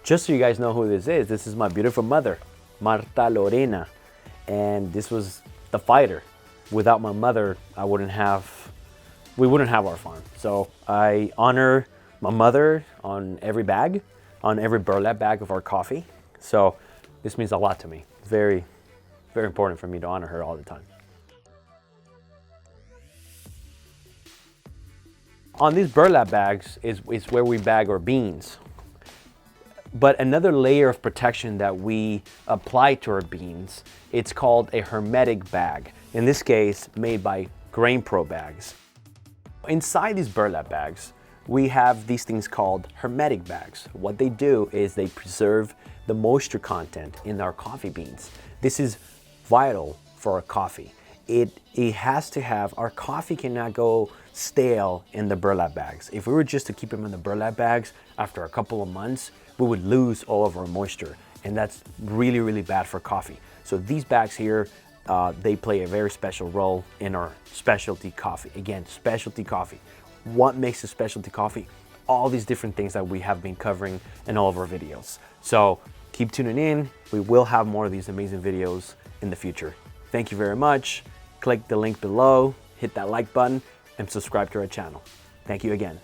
Just so you guys know who this is my beautiful mother, Marta Lorena. And this was the fighter. Without my mother, we wouldn't have our farm. So I honor my mother on every bag, on every burlap bag of our coffee. So this means a lot to me. Very, very important for me to honor her all the time. On these burlap bags is where we bag our beans. But another layer of protection that we apply to our beans, it's called a hermetic bag. In this case, made by Grain Pro bags. Inside these burlap bags, we have these things called hermetic bags. What they do is they preserve the moisture content in our coffee beans. This is vital for our coffee. It has to have, our coffee cannot go stale in the burlap bags. If we were just to keep them in the burlap bags, after a couple of months, we would lose all of our moisture. And that's really, really bad for coffee. So these bags here, they play a very special role in our specialty coffee. Again, specialty coffee. What makes a specialty coffee? All these different things that we have been covering in all of our videos. So keep tuning in. We will have more of these amazing videos in the future. Thank you very much. Click the link below, hit that like button, and subscribe to our channel. Thank you again.